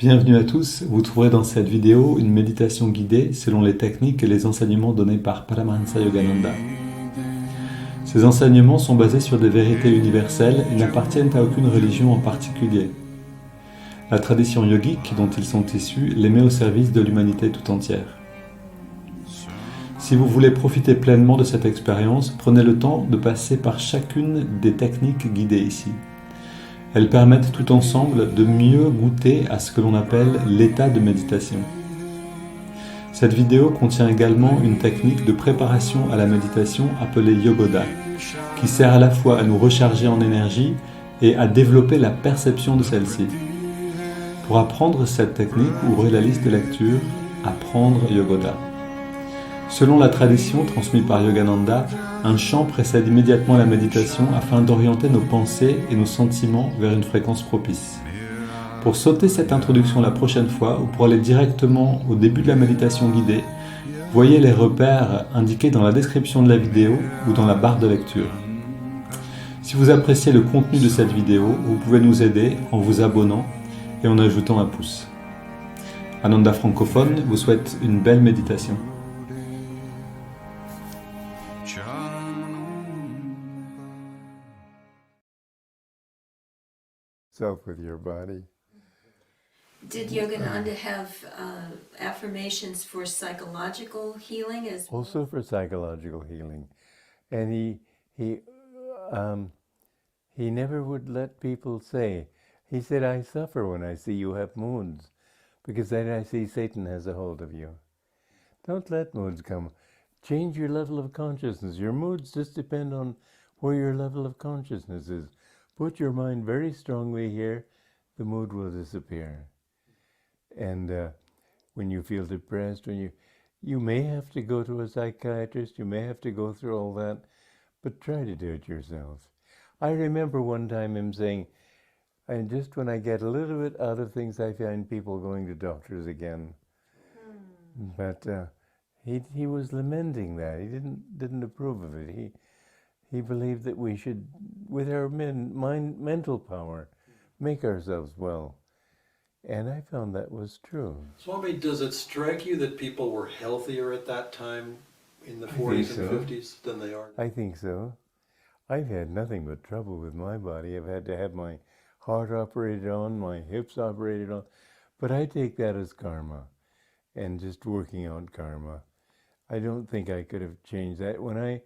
Bienvenue à tous, vous trouverez dans cette vidéo une méditation guidée selon les techniques et les enseignements donnés par Paramahansa Yogananda. Ces enseignements sont basés sur des vérités universelles et n'appartiennent à aucune religion en particulier. La tradition yogique dont ils sont issus les met au service de l'humanité tout entière. Si vous voulez profiter pleinement de cette expérience, prenez le temps de passer par chacune des techniques guidées ici. Elles permettent tout ensemble de mieux goûter à ce que l'on appelle l'état de méditation. Cette vidéo contient également une technique de préparation à la méditation appelée Yogoda, qui sert à la fois à nous recharger en énergie et à développer la perception de celle-ci. Pour apprendre cette technique, ouvrez la liste de lecture Apprendre Yogoda. Selon la tradition transmise par Yogananda, un chant précède immédiatement la méditation afin d'orienter nos pensées et nos sentiments vers une fréquence propice. Pour sauter cette introduction la prochaine fois ou pour aller directement au début de la méditation guidée, voyez les repères indiqués dans la description de la vidéo ou dans la barre de lecture. Si vous appréciez le contenu de cette vidéo, vous pouvez nous aider en vous abonnant et en ajoutant un pouce. Ananda Francophone vous souhaite une belle méditation. Self with your body. Did Yogananda have affirmations for psychological healing as well? Also for psychological healing. And he never would let people say, he said, I suffer when I see you have moods, because then I see Satan has a hold of you. Don't let moods come. Change your level of consciousness. Your moods just depend on where your level of consciousness is. Put your mind very strongly here, the mood will disappear. And when you feel depressed, you may have to go to a psychiatrist, you may have to go through all that, but try to do it yourself. I remember one time him saying, and just when I get a little bit out of things, I find people going to doctors again. But he was lamenting that. He didn't approve of it. He believed that we should, with our mental power, make ourselves well. And I found that was true. Swami, does it strike you that people were healthier at that time in the 40s and 50s than they are now? I think so. I've had nothing but trouble with my body. I've had to have my heart operated on, my hips operated on. But I take that as karma and just working out karma. I don't think I could have changed that. When I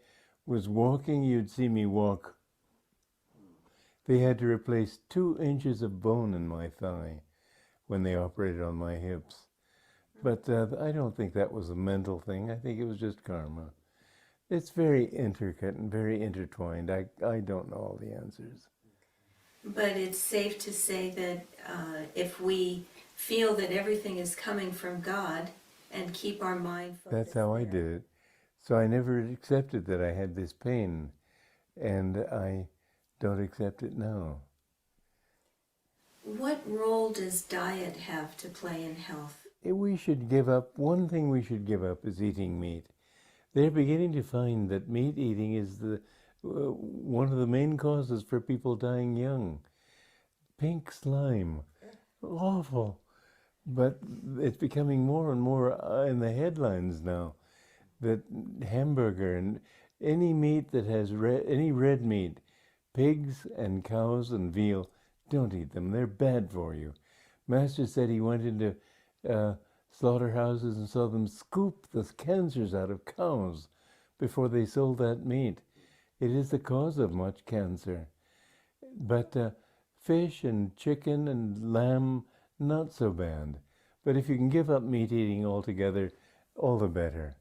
was walking, you'd see me walk. They had to replace 2 inches of bone in my thigh when they operated on my hips. But I don't think that was a mental thing. I think it was just karma. It's very intricate and very intertwined. I don't know all the answers. But it's safe to say that if we feel that everything is coming from God and keep our mind focused That's how I there. did it. So I never accepted that I had this pain, and I don't accept it now. What role does diet have to play in health? We should give up, one thing we should give up is eating meat. They're beginning to find that meat eating is one of the main causes for people dying young. Pink slime, awful. But it's becoming more and more in the headlines now, that hamburger and any meat that has any red meat, pigs and cows and veal, don't eat them. They're bad for you. Master said he went into slaughterhouses and saw them scoop the cancers out of cows before they sold that meat. It is the cause of much cancer. But fish and chicken and lamb, not so bad. But if you can give up meat eating altogether, all the better.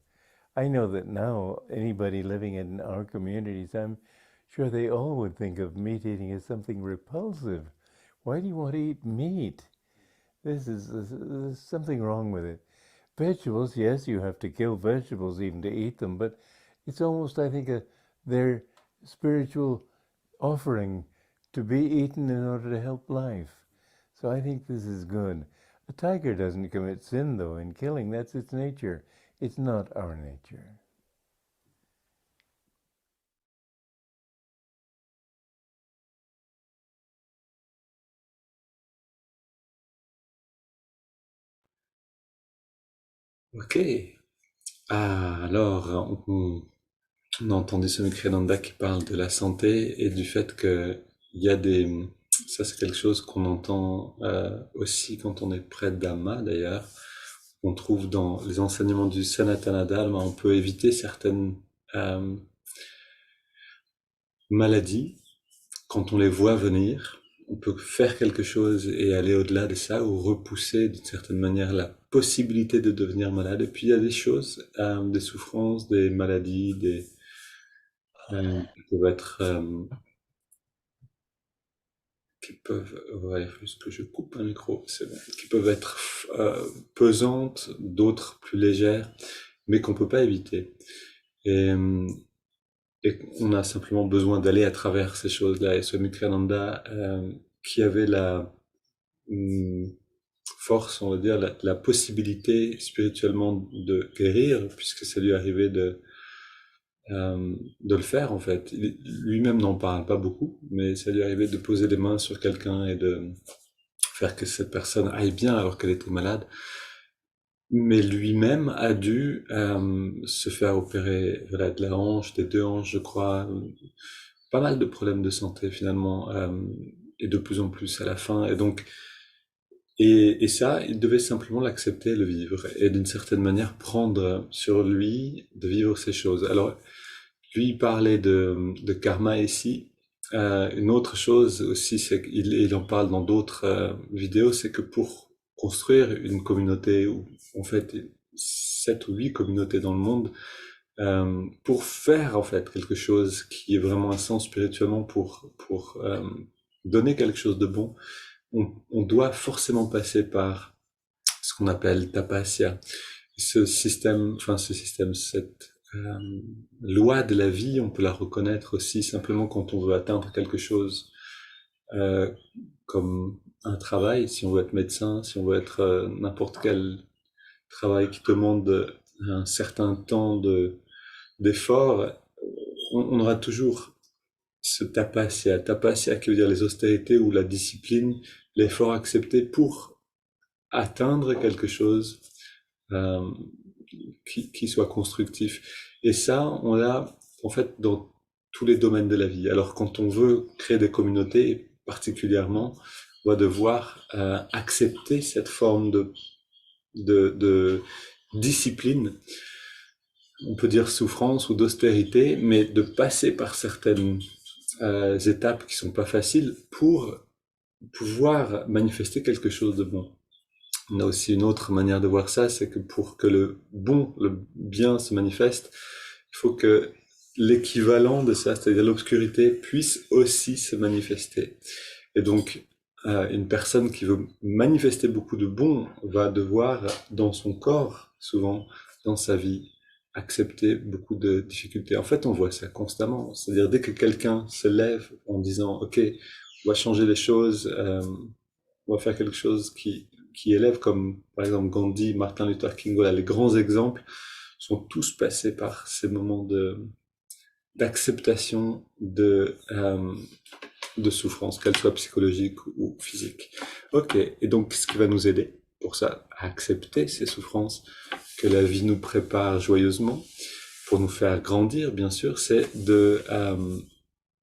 I know that now anybody living in our communities, I'm sure they all would think of meat eating as something repulsive. Why do you want to eat meat? There's something wrong with it. Vegetables, yes, you have to kill vegetables even to eat them, but it's almost, I think, their spiritual offering to be eaten in order to help life. So I think this is good. A tiger doesn't commit sin, though, in killing. That's its nature. It's not our nature. Ok. Alors, on a entendu Somikrelanda qui parle de la santé et du fait que il y a des... Ça, c'est quelque chose qu'on entend aussi quand on est près de Dhamma, d'ailleurs. On trouve dans les enseignements du Sanatana Dharma, on peut éviter certaines euh, maladies quand on les voit venir. On peut faire quelque chose et aller au-delà de ça ou repousser d'une certaine manière la possibilité de devenir malade. Et puis il y a des choses, des souffrances, des maladies, qui peuvent être, ouais, juste que je coupe un micro, c'est bon, qui peuvent être pesantes, d'autres plus légères, mais qu'on peut pas éviter. Et, euh, et on a simplement besoin d'aller à travers ces choses-là. Et Swami Kriyananda, qui avait la force, on va dire, la possibilité spirituellement de guérir, puisque ça lui arrivait de le faire en fait. Lui-même n'en parle pas beaucoup, mais ça lui arrivait de poser les mains sur quelqu'un et de faire que cette personne aille bien alors qu'elle était malade. Mais lui-même a dû se faire opérer voilà, de la hanche, des deux hanches, je crois. Pas mal de problèmes de santé finalement, et de plus en plus à la fin. Et donc, et ça, il devait simplement l'accepter, le vivre, et d'une certaine manière prendre sur lui de vivre ces choses. Alors, lui, il parlait de karma ici. Une autre chose aussi, c'est qu'il en parle dans d'autres vidéos, c'est que pour construire une communauté, ou en fait 7 ou 8 communautés dans le monde, pour faire en fait quelque chose qui est vraiment un sens spirituellement, pour donner quelque chose de bon, on doit forcément passer par ce qu'on appelle tapasya. Cette loi de la vie, on peut la reconnaître aussi simplement quand on veut atteindre quelque chose, euh, comme un travail, si on veut être médecin, si on veut être n'importe quel travail qui demande un certain temps d'effort, on aura toujours ce tapasya. Tapasya qui veut dire les austérités ou la discipline, l'effort accepté pour atteindre quelque chose euh, qui soit constructif. Et ça, on l'a en fait dans tous les domaines de la vie. Alors quand on veut créer des communautés, particulièrement, on va devoir accepter cette forme de discipline, on peut dire souffrance ou d'austérité, mais de passer par certaines étapes qui sont pas faciles pour pouvoir manifester quelque chose de bon. On a aussi une autre manière de voir ça, c'est que pour que le bon, le bien se manifeste, il faut que l'équivalent de ça, c'est-à-dire l'obscurité, puisse aussi se manifester. Et donc, une personne qui veut manifester beaucoup de bon va devoir, dans son corps, souvent, dans sa vie, accepter beaucoup de difficultés. En fait, on voit ça constamment. C'est-à-dire, dès que quelqu'un se lève en disant, OK, on va changer les choses, on va faire quelque chose qui élève, comme par exemple Gandhi, Martin Luther King, voilà, les grands exemples sont tous passés par ces moments d'acceptation de souffrance, qu'elle soit psychologique ou physique. Ok, et donc ce qui va nous aider pour ça, à accepter ces souffrances que la vie nous prépare joyeusement, pour nous faire grandir, bien sûr, c'est de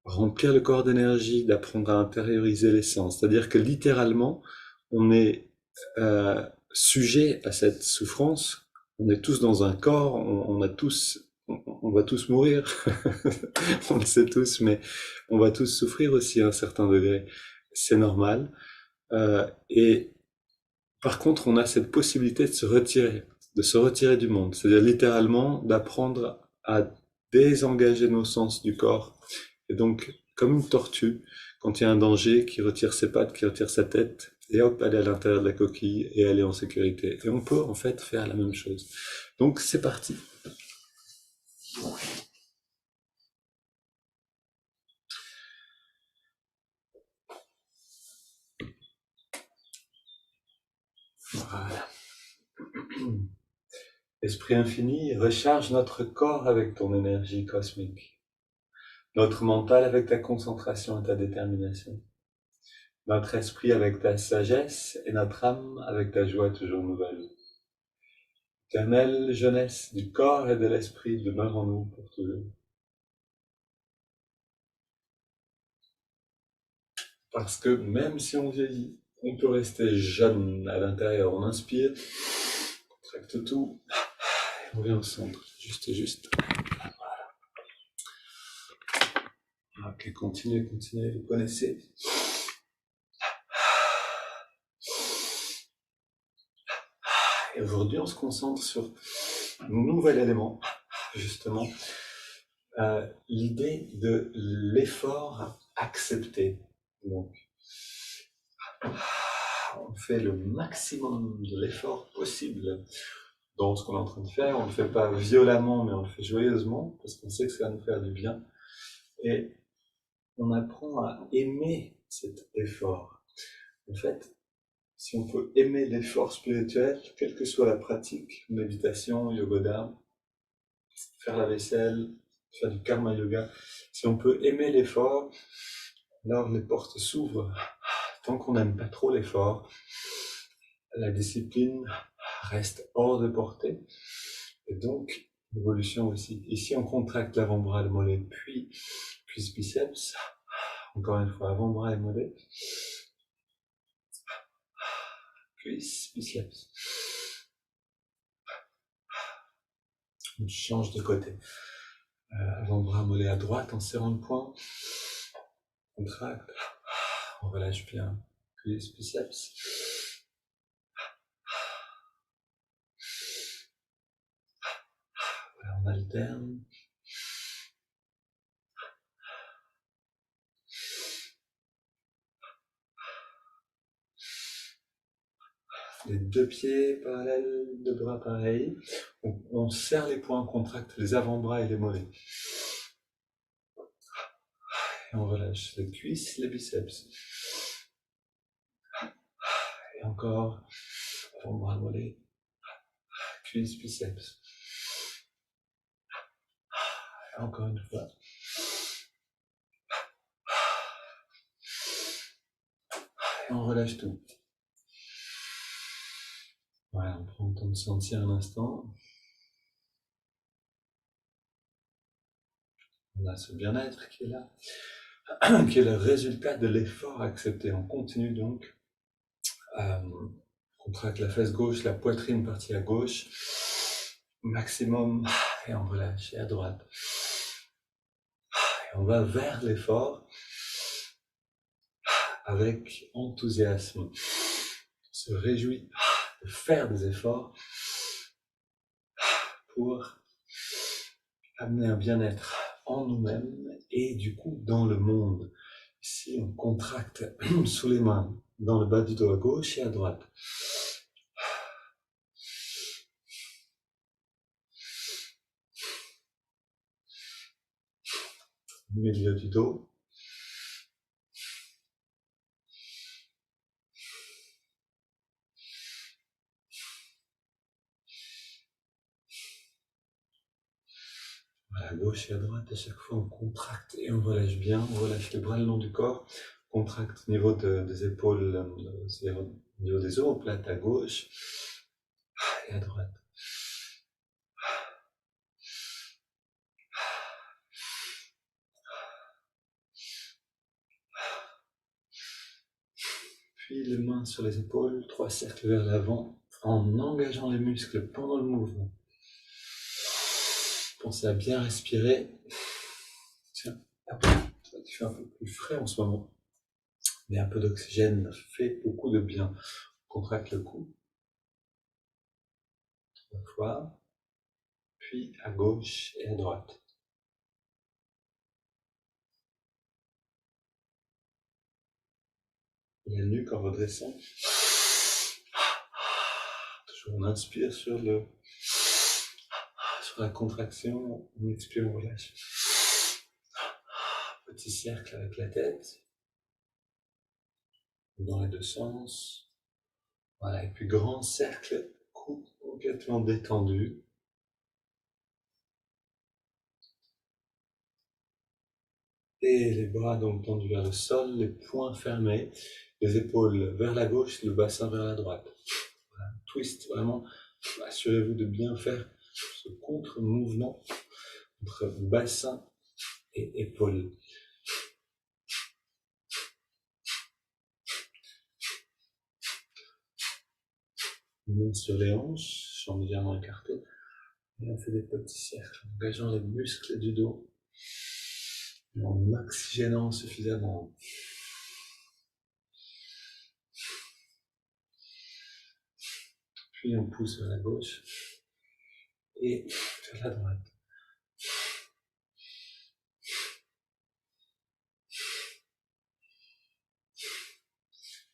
remplir le corps d'énergie, d'apprendre à intérioriser les sens. C'est-à-dire que littéralement, on est sujet à cette souffrance. On est tous dans un corps, on va tous mourir, on le sait tous, mais on va tous souffrir aussi à un certain degré. C'est normal. Et par contre, on a cette possibilité de se retirer du monde. C'est-à-dire littéralement d'apprendre à désengager nos sens du corps. Et donc, comme une tortue, quand il y a un danger, qui retire ses pattes, qui retire sa tête, et hop, aller à l'intérieur de la coquille et aller en sécurité. Et on peut en fait faire la même chose. Donc c'est parti. Voilà. Esprit infini, recharge notre corps avec ton énergie cosmique, notre mental avec ta concentration et ta détermination, notre esprit avec ta sagesse et notre âme avec ta joie toujours nouvelle. Éternelle jeunesse du corps et de l'esprit demeure en nous pour toujours. Parce que même si on vieillit, on peut rester jeune à l'intérieur. On inspire, on contracte tout, et on vient au centre, juste. Ok, continuez, vous connaissez. Et aujourd'hui, on se concentre sur un nouvel élément, justement, l'idée de l'effort accepté. Donc, on fait le maximum de l'effort possible dans ce qu'on est en train de faire. On ne le fait pas violemment, mais on le fait joyeusement, parce qu'on sait que ça va nous faire du bien. Et on apprend à aimer cet effort. En fait, si on peut aimer l'effort spirituel, quelle que soit la pratique, méditation, yoga, faire la vaisselle, faire du karma yoga, si on peut aimer l'effort, alors les portes s'ouvrent. Tant qu'on n'aime pas trop l'effort, la discipline reste hors de portée, et donc l'évolution aussi. Ici, on contracte l'avant-bras, le mollet, puis cuisse biceps. Encore une fois, avant-bras et mollet. Cuisse biceps. On change de côté. Avant-bras, mollet à droite en serrant le poing. Contracte. On relâche bien. Cuisse biceps. Voilà, on alterne. Les deux pieds parallèles, deux bras pareils. On serre les poings, on contracte les avant-bras et les mollets. Et on relâche les cuisses, les biceps. Et encore, avant-bras, mollets, cuisses, biceps. Et encore une fois. Et on relâche tout. Voilà, on prend le temps de sentir un instant. On a ce bien-être qui est là, qui est le résultat de l'effort accepté. On continue donc. On contracte la fesse gauche, la poitrine partie à gauche. Maximum. Et on relâche. Et à droite. Et on va vers l'effort avec enthousiasme. On se réjouit de faire des efforts pour amener un bien-être en nous-mêmes et du coup dans le monde. Ici, on contracte sous les mains, dans le bas du dos à gauche et à droite. Milieu du dos. À gauche et à droite, à chaque fois on contracte et on relâche bien, on relâche les bras le long du corps, contracte au niveau des épaules, au niveau des omoplates à gauche et à droite. Puis les mains sur les épaules, 3 cercles vers l'avant, en engageant les muscles pendant le mouvement. Pensez à bien respirer. Tiens, il fait un peu plus frais en ce moment, mais un peu d'oxygène fait beaucoup de bien. On contracte le cou. 3 fois, puis à gauche et à droite. La nuque en redressant. Toujours on inspire sur la contraction, on expire, on relâche. Petit cercle avec la tête, dans les deux sens. Voilà, et puis grand cercle, cou complètement détendu. Et les bras donc tendus vers le sol, les poings fermés, les épaules vers la gauche, le bassin vers la droite. Voilà, twist vraiment Assurez-vous de bien faire ce contre-mouvement entre bassin et épaules. Mains sur les hanches, jambes légèrement écartées. Et on fait des petits cercles, en engageant les muscles du dos et en oxygénant suffisamment. Puis on pousse vers la gauche et vers la droite.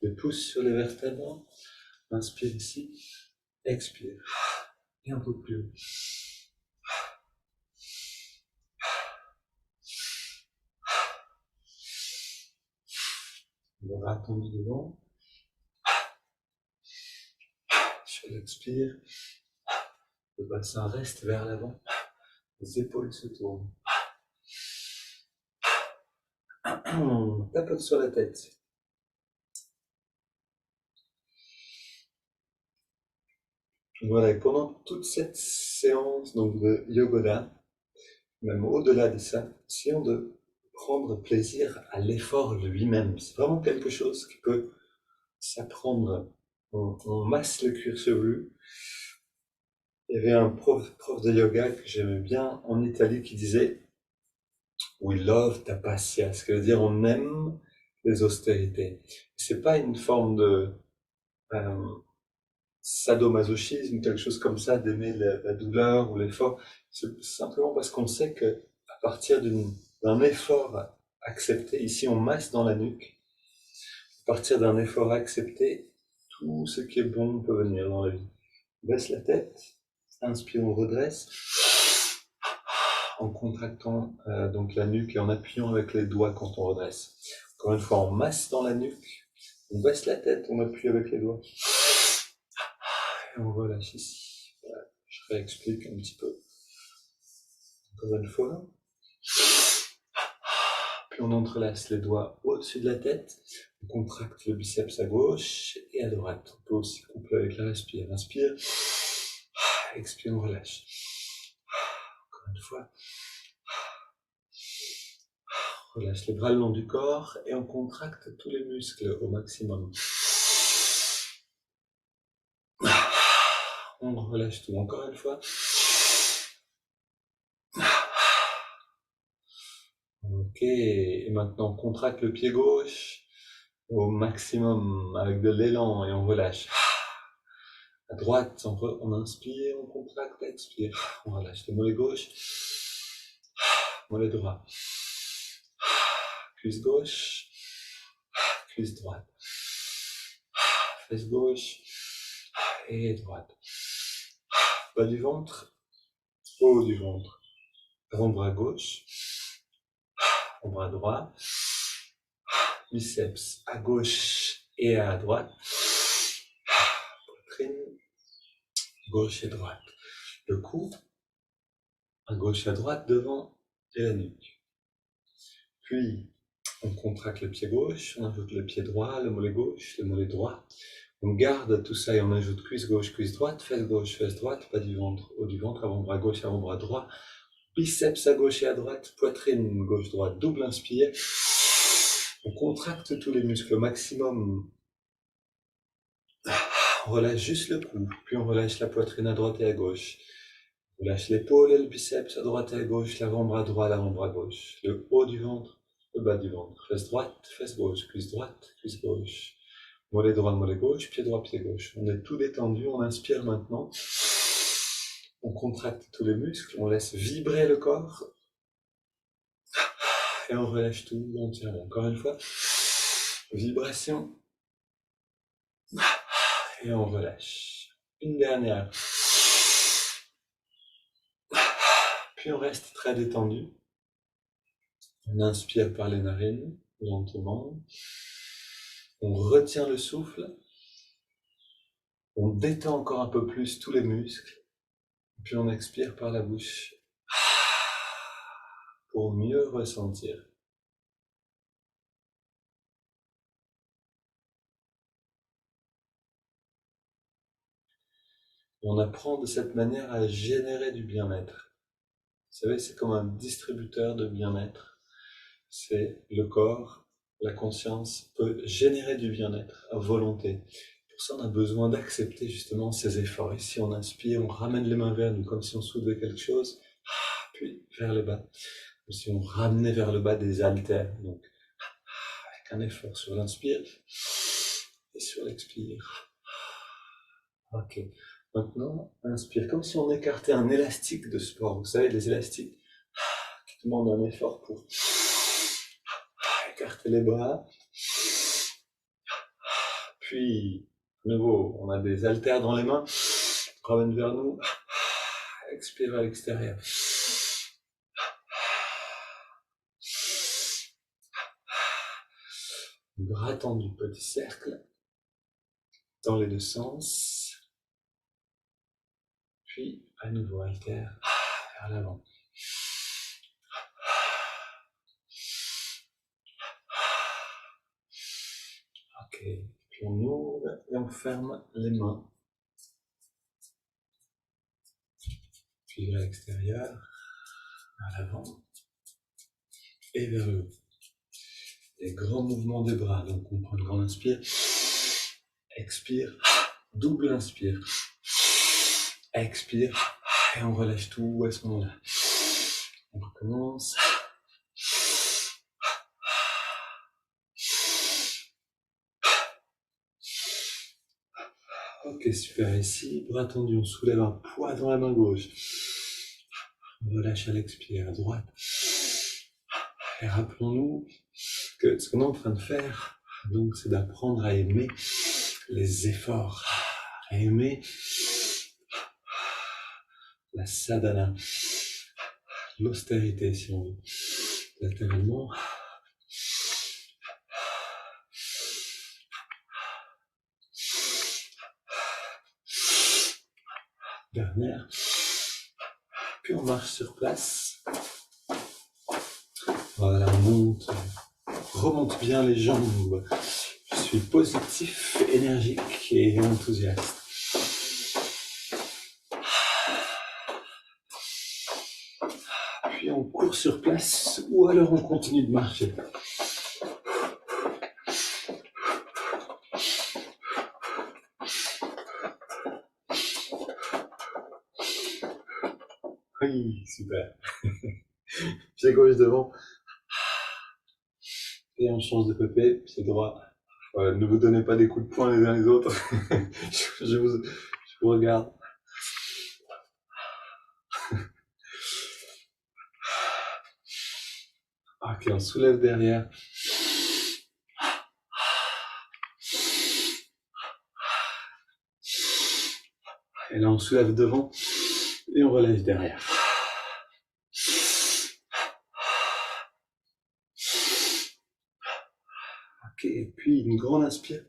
Les pouces sur les vertèbres. Inspire ici, expire. Et un peu plus haut. Le bras tendu devant. Je l'expire. Le bassin reste vers l'avant. Les épaules se tournent. On tapote sur la tête. Voilà, et pendant toute cette séance donc, de yoga, même au-delà de ça, essayons de prendre plaisir à l'effort lui-même. C'est vraiment quelque chose qui peut s'apprendre. On masse le cuir chevelu. Il y avait un prof de yoga que j'aimais bien en Italie qui disait We love tapasya, ce qui veut dire on aime les austérités. C'est pas une forme de sadomasochisme, quelque chose comme ça, d'aimer la douleur ou l'effort. C'est simplement parce qu'on sait que à partir d'un effort accepté, ici on masse dans la nuque, à partir d'un effort accepté, tout ce qui est bon peut venir dans la vie. Baisse la tête, inspire, on redresse, en contractant donc la nuque et en appuyant avec les doigts quand on redresse. Encore une fois, on masse dans la nuque, on baisse la tête, on appuie avec les doigts. Et on relâche ici. Voilà. Je réexplique un petit peu. Encore une fois. Puis on entrelace les doigts au-dessus de la tête. On contracte le biceps à gauche et à droite. On peut aussi coupler avec la respire. Inspire. Expire, on relâche. Encore une fois. On relâche les bras le long du corps et on contracte tous les muscles au maximum. On relâche tout encore une fois. Ok, et maintenant on contracte le pied gauche au maximum avec de l'élan et on relâche. À droite, on inspire, on contracte, expire, on relâche le mollet gauche, mollet droit, cuisse gauche, cuisse droite, fesse gauche et droite. Bas du ventre, haut du ventre, avant-bras gauche, avant-bras droit, biceps à gauche et à droite, poitrine, gauche et droite. Le cou, à gauche et à droite, devant et la nuque. Puis, on contracte le pied gauche, on ajoute le pied droit, le mollet gauche, le mollet droit. On garde tout ça et on ajoute cuisse gauche, cuisse droite, fesse gauche, fesse droite, bas du ventre, haut du ventre, avant-bras gauche, avant-bras droit, biceps à gauche et à droite, poitrine gauche-droite, double inspire. On contracte tous les muscles au maximum. On relâche juste le cou, puis on relâche la poitrine à droite et à gauche. On relâche l'épaule et le biceps à droite et à gauche, l'avant-bras droit, l'avant-bras gauche, le haut du ventre, le bas du ventre, fesse droite, fesse gauche, cuisse droite, cuisse gauche. Mollet droit, mollet gauche, pied droit, pied gauche. On est tout détendu, on inspire maintenant. On contracte tous les muscles, on laisse vibrer le corps. Et on relâche tout entièrement. Encore une fois. Vibration. Et on relâche. Une dernière. Puis on reste très détendu. On inspire par les narines, lentement. On retient le souffle. On détend encore un peu plus tous les muscles. Puis on expire par la bouche pour mieux ressentir. Et on apprend de cette manière à générer du bien-être. Vous savez, c'est comme un distributeur de bien-être. C'est le corps, la conscience peut générer du bien-être à volonté. Pour ça, on a besoin d'accepter justement ces efforts. Ici, on inspire, on ramène les mains vers nous comme si on soulevait quelque chose, puis vers le bas, comme si on ramenait vers le bas des haltères. Donc, avec un effort sur l'inspire et sur l'expire. Ok. Maintenant, inspire, comme si on écartait un élastique de sport. Vous savez, les élastiques qui demandent un effort pour écarter les bras. Puis, de nouveau, on a des haltères dans les mains. On ramène vers nous. Expire à l'extérieur. Bras tendus, petit cercle. Dans les deux sens. Puis, à nouveau, haltère vers l'avant. Ok. Puis on ouvre et on ferme les mains. Puis vers l'extérieur, vers l'avant et vers le haut. Les grands mouvements des bras. Donc on prend une grande inspire, expire, double inspire, expire et on relâche tout à ce moment-là. On recommence. Ok, super. Ici, bras tendus, on soulève un poids dans la main gauche. On relâche à l'expire, à droite. Et rappelons-nous que ce qu'on est en train de faire, donc, c'est d'apprendre à aimer les efforts, à aimer la sadhana, l'austérité, si on veut. Latéralement. Dernière. Puis on marche sur place. Voilà, on monte, remonte bien les jambes. Je suis positif, énergique et enthousiaste. Puis on court sur place ou alors on continue de marcher. Oui, super. Pied gauche devant. Et on change de côté, pied droit. Ne vous donnez pas des coups de poing les uns les autres. je vous regarde. Ok, on soulève derrière. Et là, on soulève devant et on relève derrière. Ok, et puis une grande inspire.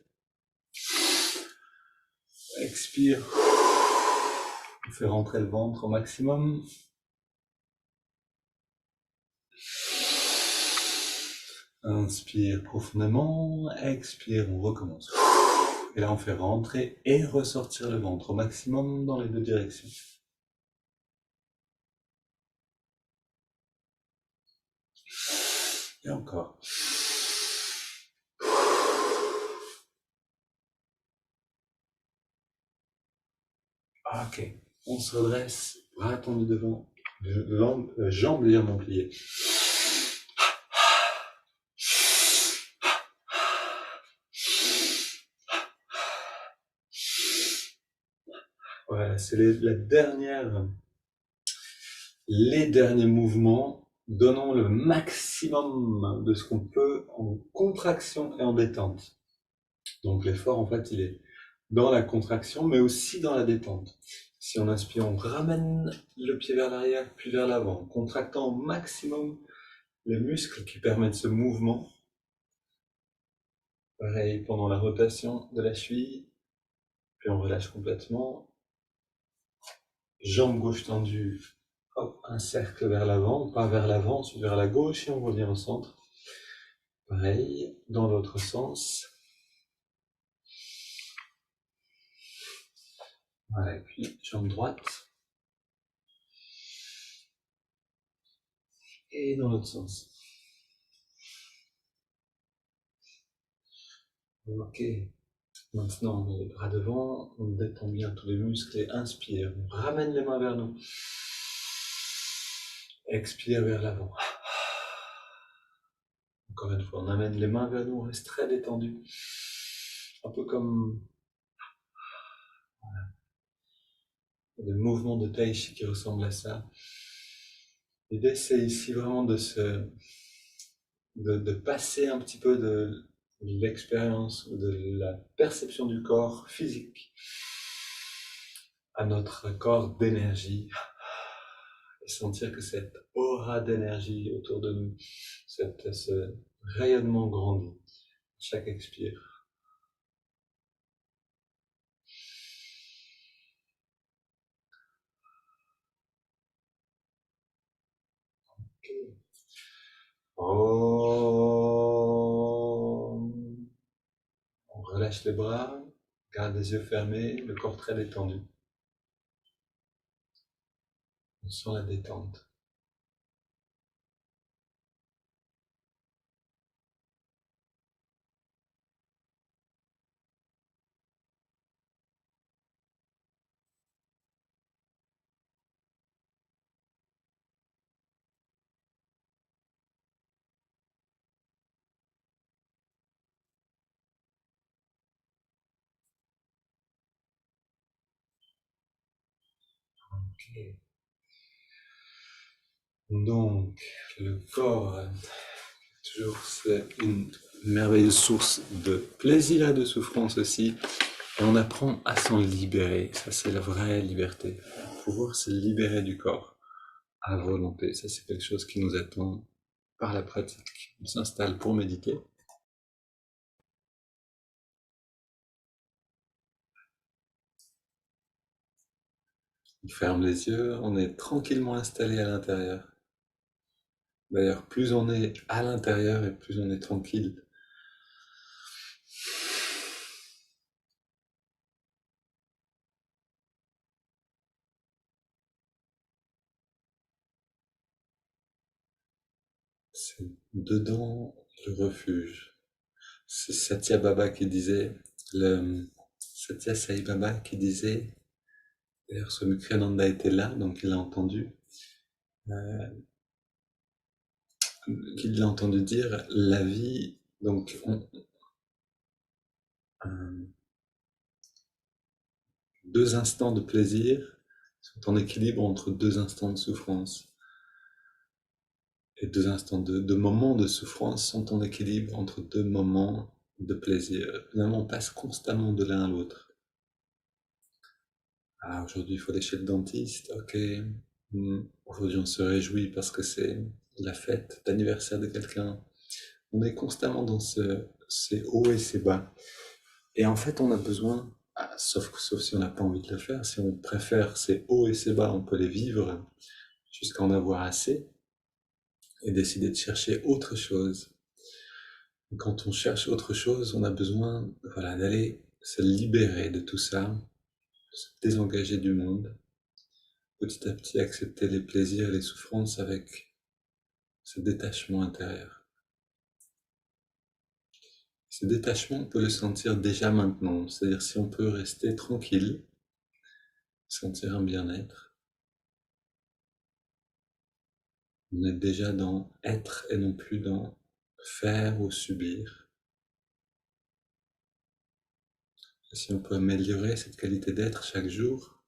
Expire. On fait rentrer le ventre au maximum. Inspire profondément. Expire, on recommence. Et là, on fait rentrer et ressortir le ventre au maximum dans les deux directions. Et encore. Ok, on se redresse, bras tendus devant, jambes légèrement pliées. Voilà, c'est les derniers mouvements. Donnons le maximum de ce qu'on peut en contraction et en détente. Donc l'effort, en fait, il est dans la contraction, mais aussi dans la détente. Si on inspire, on ramène le pied vers l'arrière, puis vers l'avant, contractant au maximum les muscles qui permettent ce mouvement. Pareil pendant la rotation de la cheville, puis on relâche complètement. Jambe gauche tendue, hop, un cercle vers l'avant, pas vers l'avant, ensuite vers la gauche et on revient au centre. Pareil, dans l'autre sens. Voilà, et puis jambe droite. Et dans l'autre sens. Ok. Maintenant, on met les bras devant, on détend bien tous les muscles et inspire. On ramène les mains vers nous. Expire vers l'avant. Encore une fois, on amène les mains vers nous, on reste très détendu. Un peu comme des mouvements de tai chi qui ressemblent à ça. L'idée, c'est ici vraiment de passer un petit peu de l'expérience ou de la perception du corps physique à notre corps d'énergie et sentir que cette aura d'énergie autour de nous, ce rayonnement grandit à chaque expire. Okay. On relâche les bras, garde les yeux fermés, le corps très détendu. On sent la détente. Okay. Donc, le corps, toujours, c'est une merveilleuse source de plaisir et de souffrance aussi. Et on apprend à s'en libérer. Ça, c'est la vraie liberté. Pouvoir se libérer du corps à volonté. Ça, c'est quelque chose qui nous attend par la pratique. On s'installe pour méditer. On ferme les yeux. On est tranquillement installé à l'intérieur. D'ailleurs, plus on est à l'intérieur et plus on est tranquille. C'est dedans le refuge. C'est Satya Baba qui disait, Satya Sai Baba qui disait, d'ailleurs Swami Kriyananda était là, donc il l'a entendu, qu'il l'a entendu dire, la vie, donc deux instants de plaisir sont en équilibre entre deux instants de souffrance. Et deux instants de moments de souffrance sont en équilibre entre deux moments de plaisir. Finalement, on passe constamment de l'un à l'autre. Ah, aujourd'hui, il faut aller chez le dentiste, ok. Aujourd'hui, on se réjouit parce que c'est la fête d'anniversaire de quelqu'un. On est constamment dans ces hauts et ces bas. Et en fait, on a besoin, sauf si on n'a pas envie de le faire, si on préfère ces hauts et ces bas, on peut les vivre jusqu'à en avoir assez et décider de chercher autre chose. Quand on cherche autre chose, on a besoin, voilà, d'aller se libérer de tout ça, se désengager du monde, petit à petit accepter les plaisirs et les souffrances avec ce détachement intérieur. Ce détachement, on peut le sentir déjà maintenant, c'est-à-dire si on peut rester tranquille, sentir un bien-être, on est déjà dans être et non plus dans faire ou subir. Et si on peut améliorer cette qualité d'être chaque jour,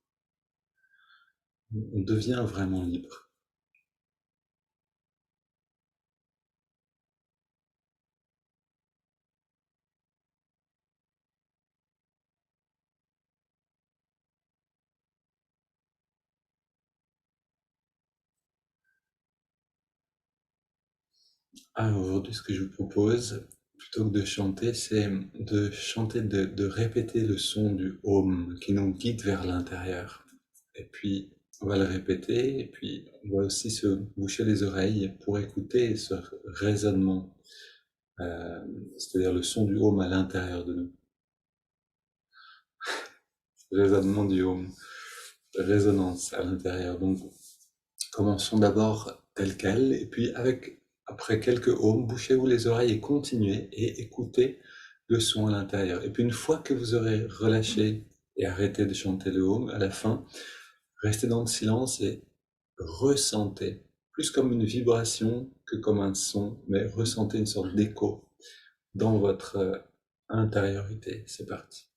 on devient vraiment libre. Ah, aujourd'hui, ce que je vous propose, plutôt que de chanter, c'est de chanter, de répéter le son du Om qui nous guide vers l'intérieur. Et puis, on va le répéter, et puis on va aussi se boucher les oreilles pour écouter ce raisonnement, c'est-à-dire le son du Om à l'intérieur de nous. résonnement du home, résonance à l'intérieur. Donc, commençons d'abord tel quel, et puis après quelques ohms, bouchez-vous les oreilles et continuez et écoutez le son à l'intérieur. Et puis une fois que vous aurez relâché et arrêté de chanter le home, à la fin, restez dans le silence et ressentez, plus comme une vibration que comme un son, mais ressentez une sorte d'écho dans votre intériorité. C'est parti.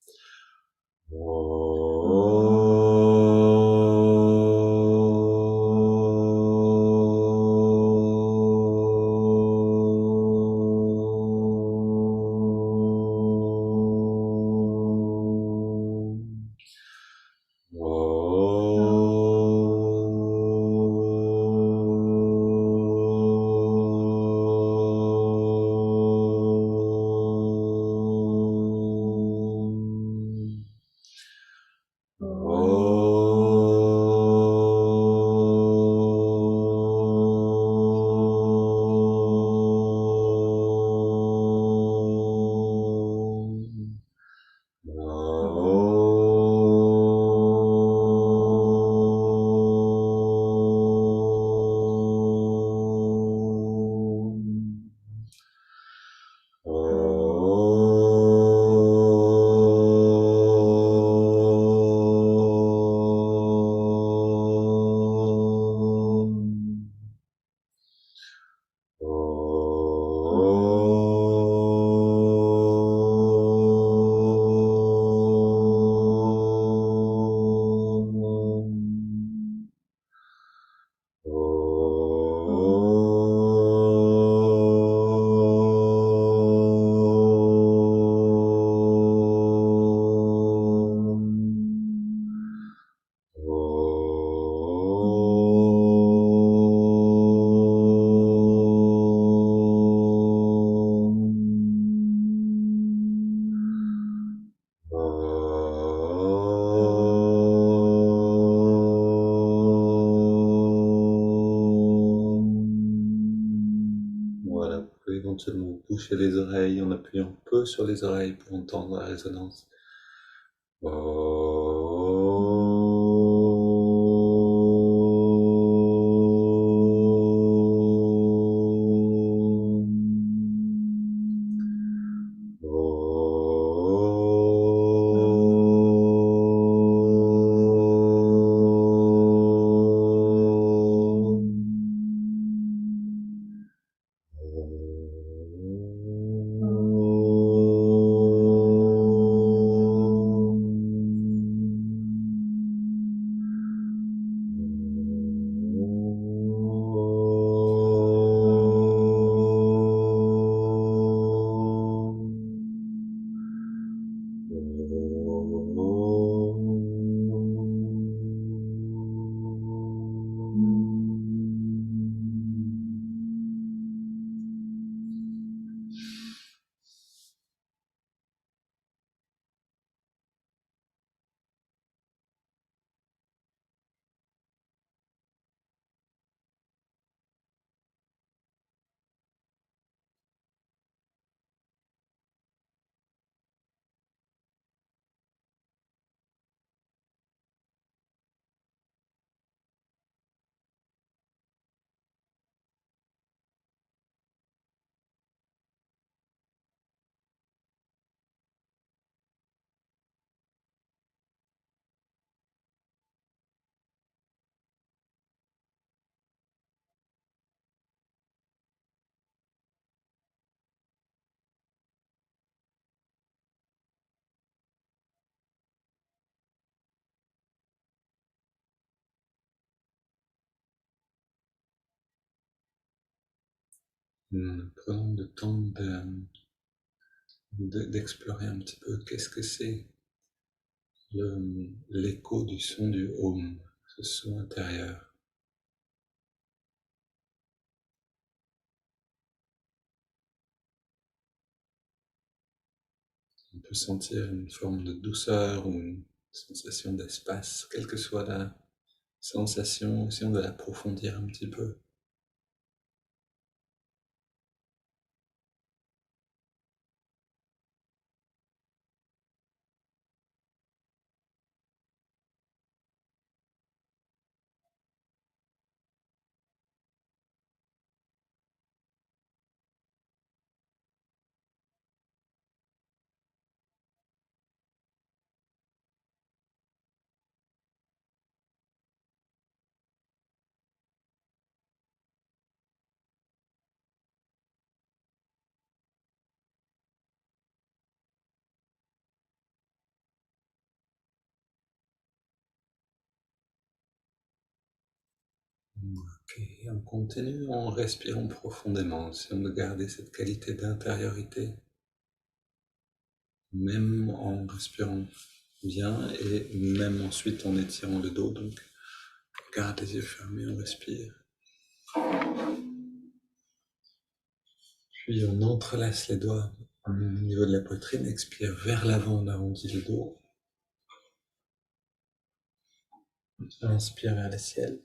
Voilà, vous pouvez éventuellement boucher les oreilles en appuyant un peu sur les oreilles pour entendre la résonance. Prenons le temps d'explorer un petit peu qu'est-ce que c'est l'écho du son du home, ce son intérieur. On peut sentir une forme de douceur ou une sensation d'espace, quelle que soit la sensation, essayons de l'approfondir un petit peu. Ok, on continue en respirant profondément, essayons de garder cette qualité d'intériorité, même en respirant bien et même ensuite en étirant le dos. Donc, garde les yeux fermés, on respire. Puis on entrelace les doigts au niveau de la poitrine, expire vers l'avant, on arrondit le dos. Inspire vers le ciel.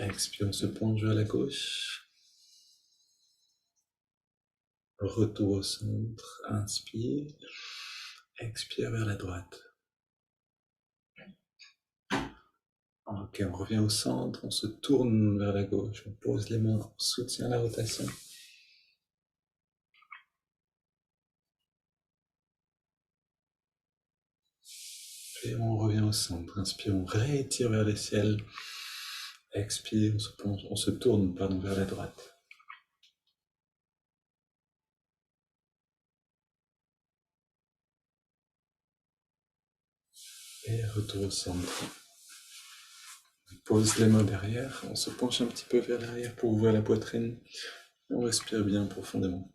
Expire, on se penche vers la gauche. Retour au centre, inspire. Expire vers la droite. Ok, on revient au centre, on se tourne vers la gauche, on pose les mains, on soutient la rotation. Puis on revient au centre, inspire, on réétire vers le ciel. Expire, on se tourne vers la droite. Et retour au centre. On pose les mains derrière, on se penche un petit peu vers l'arrière pour ouvrir la poitrine. On respire bien profondément.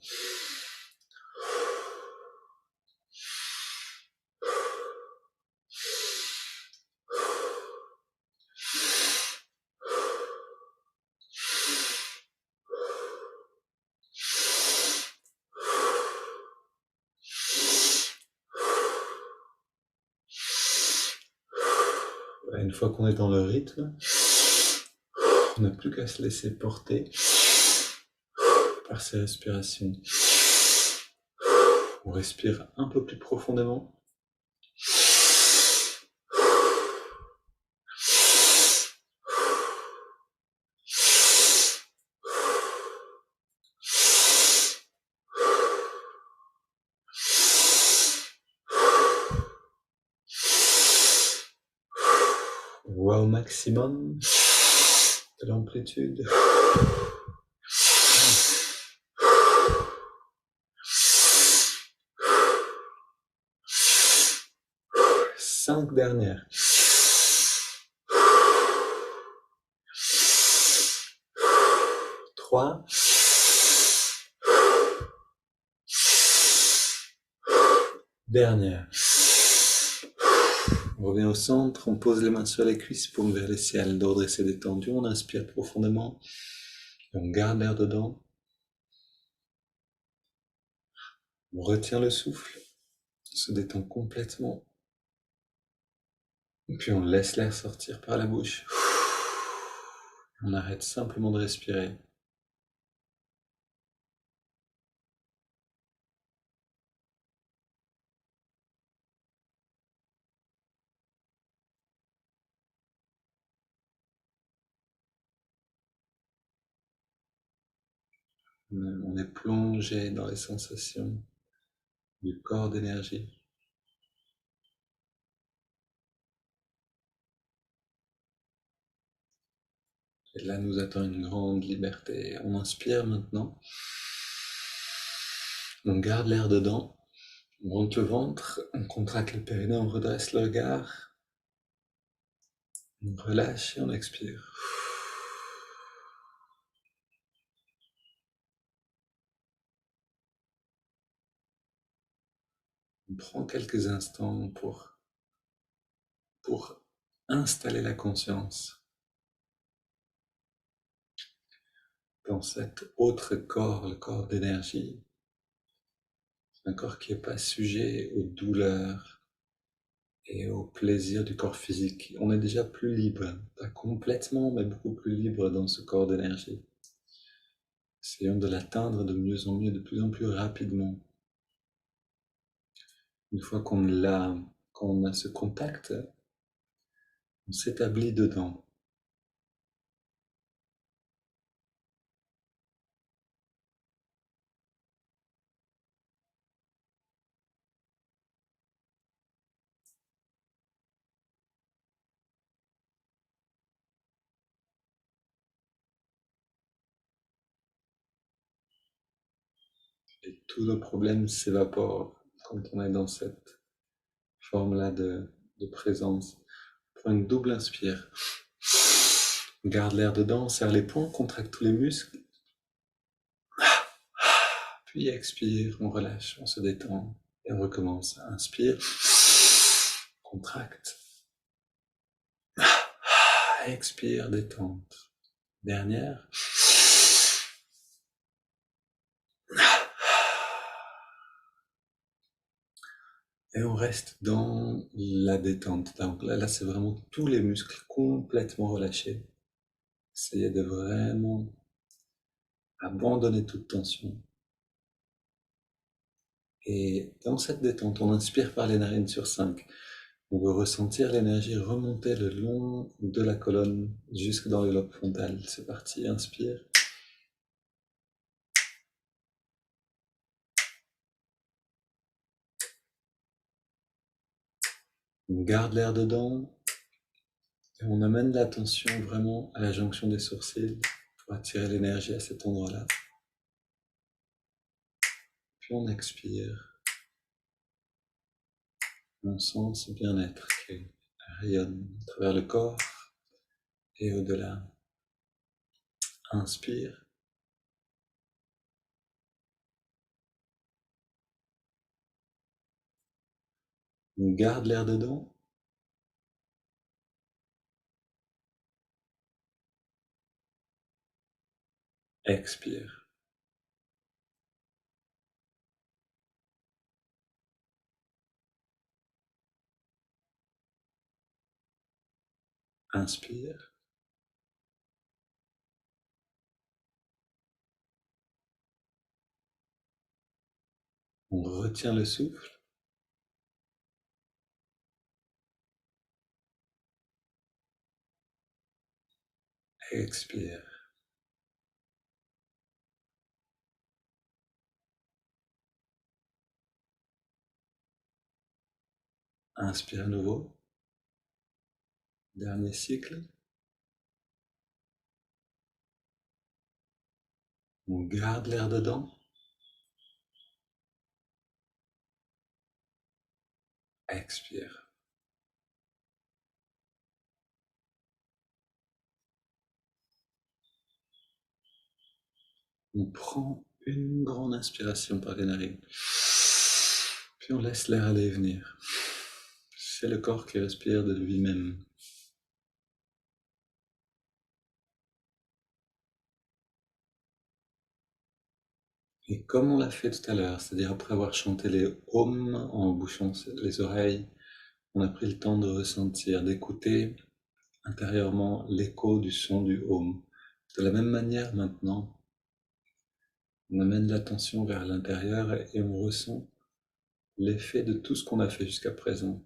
Une fois qu'on est dans le rythme, on n'a plus qu'à se laisser porter par ces respirations. On respire un peu plus profondément. On voit au maximum de l'amplitude. 5 dernières. 3. Dernière. On revient au centre, on pose les mains sur les cuisses, paume vers le ciel, dos dressé détendu, on inspire profondément et on garde l'air dedans. On retient le souffle, on se détend complètement. Et puis on laisse l'air sortir par la bouche. On arrête simplement de respirer. On est plongé dans les sensations du corps d'énergie. Et là nous attend une grande liberté. On inspire maintenant. On garde l'air dedans. On monte le ventre, on contracte le périnée, on redresse le regard. On relâche et on expire. On prend quelques instants pour installer la conscience dans cet autre corps, le corps d'énergie. Un corps qui n'est pas sujet aux douleurs et au plaisir du corps physique. On est déjà plus libre, pas complètement, mais beaucoup plus libre dans ce corps d'énergie. Essayons de l'atteindre de mieux en mieux, de plus en plus rapidement. Une fois qu'on l'a, qu'on a ce contact, on s'établit dedans. Et tous nos problèmes s'évaporent quand on est dans cette forme-là de présence. Prends une double inspire. Garde l'air dedans, serre les poings, contracte tous les muscles. Puis expire, on relâche, on se détend et on recommence. Inspire, contracte. Expire, détente. Dernière. Et on reste dans la détente. Donc là c'est vraiment tous les muscles complètement relâchés. Essayez de vraiment abandonner toute tension. Et dans cette détente, on inspire par les narines sur 5. On veut ressentir l'énergie remonter le long de la colonne jusque dans le lobe frontal. C'est parti, inspire. On garde l'air dedans et on amène l'attention vraiment à la jonction des sourcils pour attirer l'énergie à cet endroit-là. Puis on expire. On sent ce bien-être qui rayonne à travers le corps et au-delà. Inspire. On garde l'air dedans. Expire. Inspire. On retient le souffle. Expire. Inspire à nouveau. Dernier cycle. On garde l'air dedans. Expire. On prend une grande inspiration par les narines. Puis on laisse l'air aller et venir. C'est le corps qui respire de lui-même. Et comme on l'a fait tout à l'heure, c'est-à-dire après avoir chanté les Om en bouchant les oreilles, on a pris le temps de ressentir, d'écouter intérieurement l'écho du son du Om. De la même manière maintenant, on amène l'attention vers l'intérieur et on ressent l'effet de tout ce qu'on a fait jusqu'à présent.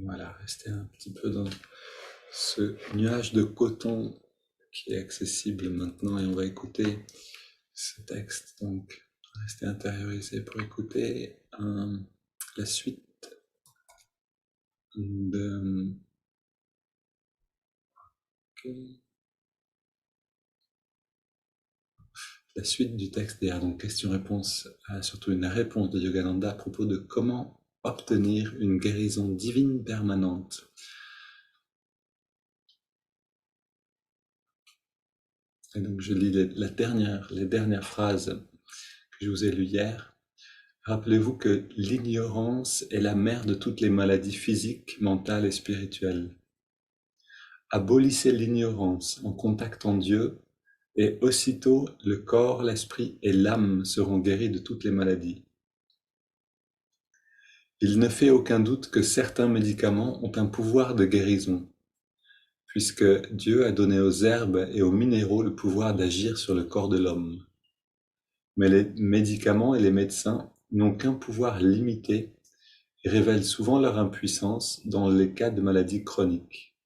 Voilà, restez un petit peu dans ce nuage de coton qui est accessible maintenant et on va écouter ce texte. Donc, restez intériorisé pour écouter la suite de... La suite du texte derrière, donc question-réponse, surtout une réponse de Yogananda à propos de comment obtenir une guérison divine permanente. Et donc je lis les dernières phrases que je vous ai lues hier. Rappelez-vous que l'ignorance est la mère de toutes les maladies physiques, mentales et spirituelles. Abolissez l'ignorance en contactant Dieu et aussitôt le corps, l'esprit et l'âme seront guéris de toutes les maladies. Il ne fait aucun doute que certains médicaments ont un pouvoir de guérison, puisque Dieu a donné aux herbes et aux minéraux le pouvoir d'agir sur le corps de l'homme. Mais les médicaments et les médecins n'ont qu'un pouvoir limité et révèlent souvent leur impuissance dans les cas de maladies chroniques.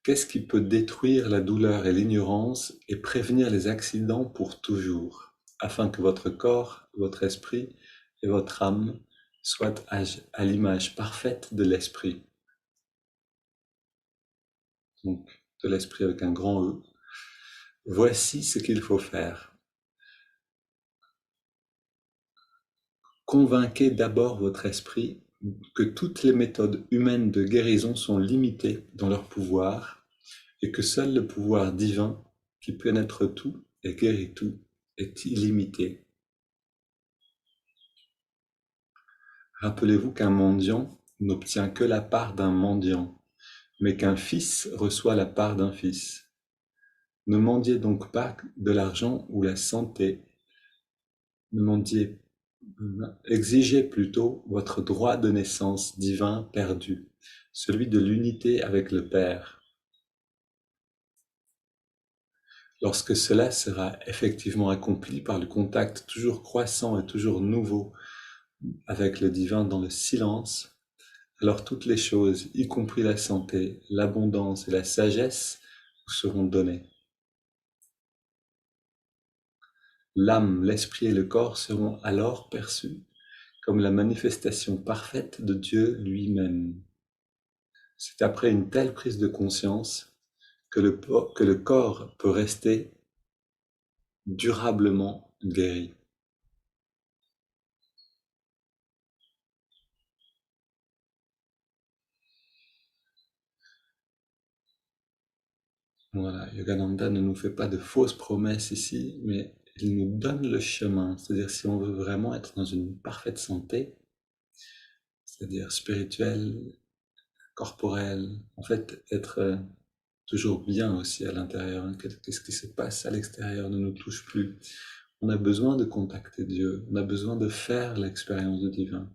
Qu'est-ce qui peut détruire la douleur et l'ignorance et prévenir les accidents pour toujours, afin que votre corps, votre esprit et votre âme soient à l'image parfaite de l'esprit. Donc, de l'esprit avec un grand E. Voici ce qu'il faut faire. Convainquez d'abord votre esprit que toutes les méthodes humaines de guérison sont limitées dans leur pouvoir et que seul le pouvoir divin, qui pénètre tout et guérit tout, est illimité. Rappelez-vous qu'un mendiant n'obtient que la part d'un mendiant, mais qu'un fils reçoit la part d'un fils. Ne mendiez donc pas de l'argent ou la santé, exigez plutôt votre droit de naissance divin perdu, celui de l'unité avec le Père. Lorsque cela sera effectivement accompli par le contact toujours croissant et toujours nouveau avec le divin dans le silence, alors toutes les choses, y compris la santé, l'abondance et la sagesse, vous seront données. L'âme, l'esprit et le corps seront alors perçus comme la manifestation parfaite de Dieu lui-même. C'est après une telle prise de conscience que le corps peut rester durablement guéri. Voilà, Yogananda ne nous fait pas de fausses promesses ici, mais il nous donne le chemin. C'est-à-dire, si on veut vraiment être dans une parfaite santé, c'est-à-dire spirituelle, corporelle, en fait, être toujours bien aussi à l'intérieur. Qu'est-ce qui se passe à l'extérieur ne nous touche plus. On a besoin de contacter Dieu, on a besoin de faire l'expérience du divin,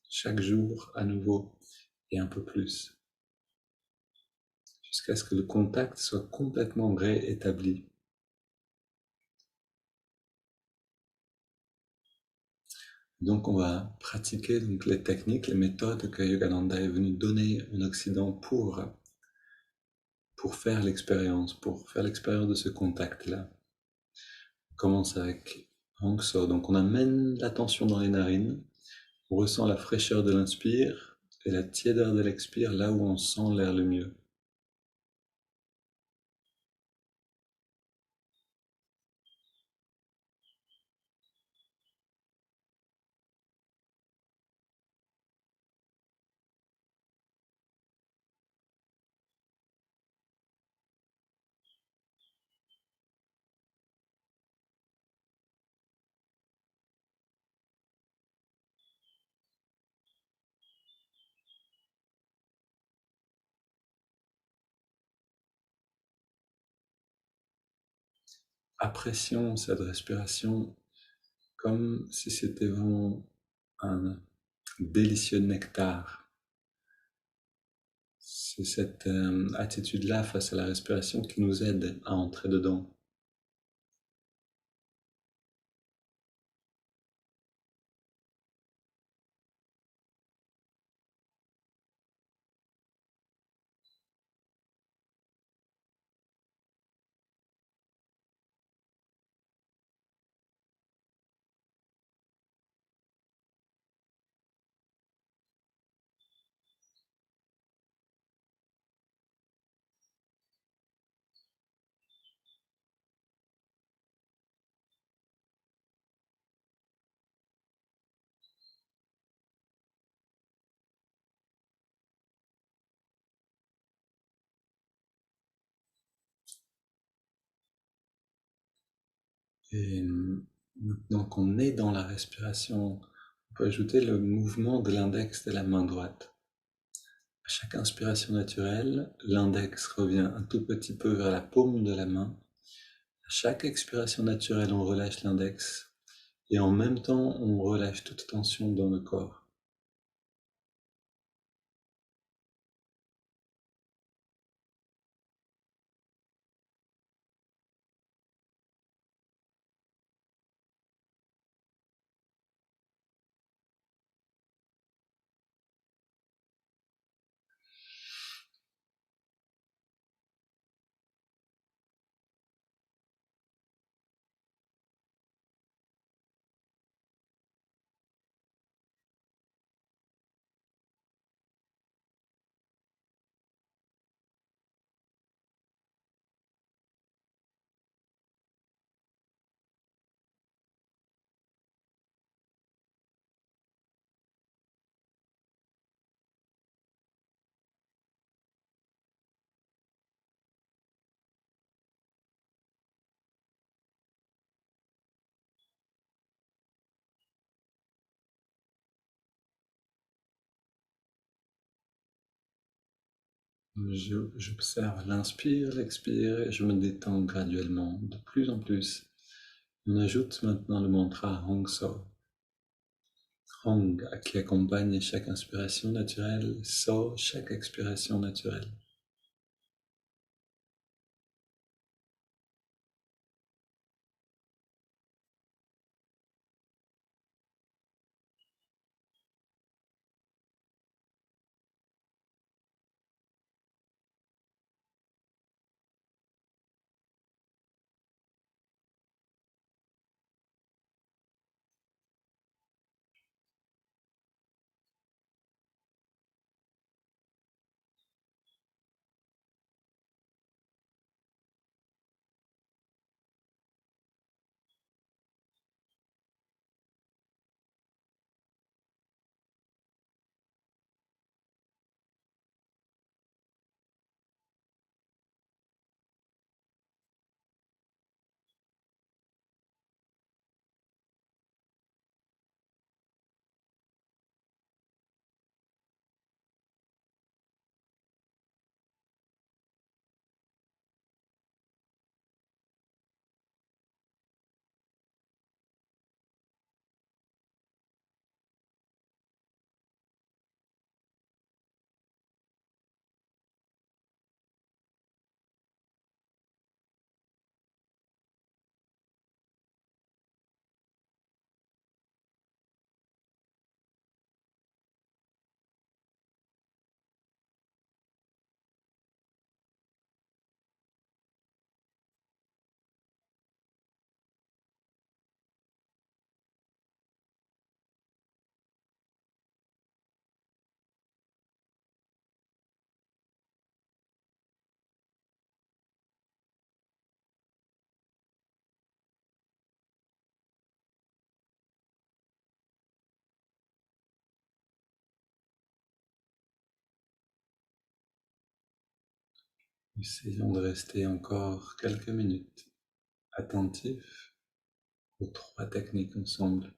chaque jour à nouveau et un peu plus, jusqu'à ce que le contact soit complètement réétabli. Donc on va pratiquer donc les techniques, les méthodes que Yogananda est venu donner en Occident pour faire l'expérience, de ce contact-là. On commence avec Hang So. Donc on amène l'attention dans les narines, on ressent la fraîcheur de l'inspire et la tiédeur de l'expire là où on sent l'air le mieux. Apprécions cette respiration comme si c'était vraiment un délicieux nectar. C'est cette attitude-là face à la respiration qui nous aide à entrer dedans. Et maintenant qu'on est dans la respiration, on peut ajouter le mouvement de l'index de la main droite. À chaque inspiration naturelle, l'index revient un tout petit peu vers la paume de la main. À chaque expiration naturelle, on relâche l'index et en même temps, on relâche toute tension dans le corps. J'observe l'inspire, l'expire et je me détends graduellement, de plus en plus. On ajoute maintenant le mantra Hong So. Hong qui accompagne chaque inspiration naturelle, So chaque expiration naturelle. Essayons de rester encore quelques minutes attentifs aux trois techniques ensemble.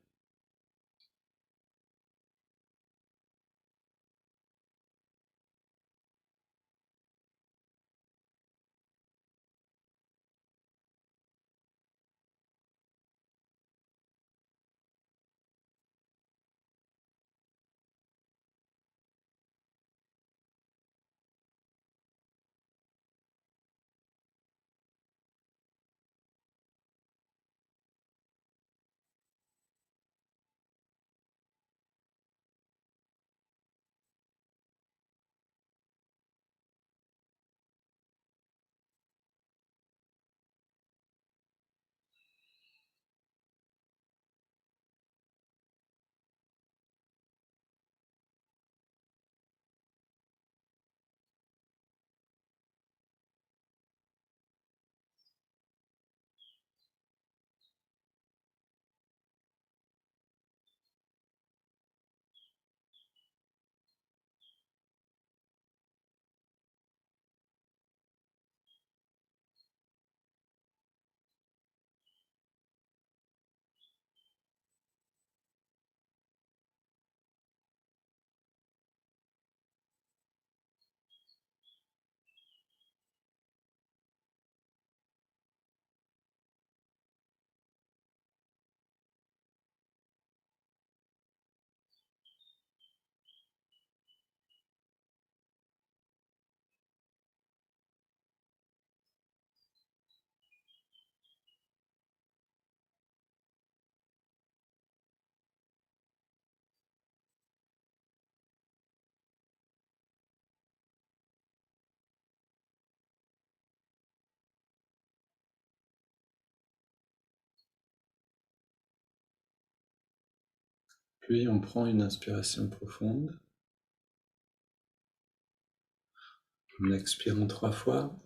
Puis on prend une inspiration profonde. On expire en 3 fois.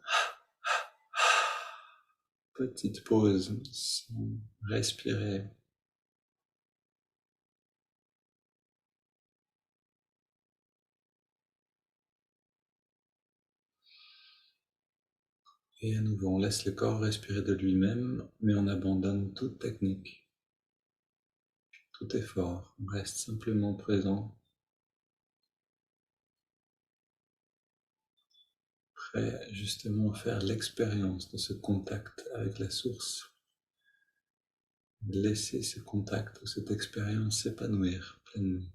Petite pause sans respirer. Et à nouveau, on laisse le corps respirer de lui-même, mais on abandonne toute technique, tout effort. On reste simplement présent. après justement faire l'expérience de ce contact avec la source, laisser ce contact ou cette expérience s'épanouir pleinement.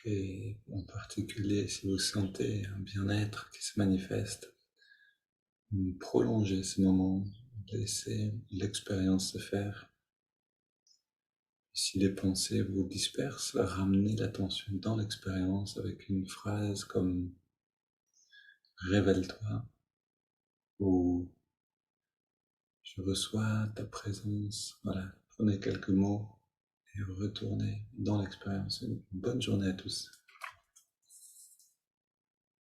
Et en particulier, si vous sentez un bien-être qui se manifeste, prolongez ce moment, laissez l'expérience se faire. Si les pensées vous dispersent, ramenez l'attention dans l'expérience avec une phrase comme révèle-toi ou je reçois ta présence. Voilà, prenez quelques mots et retournez dans l'expérience. Une bonne journée à tous.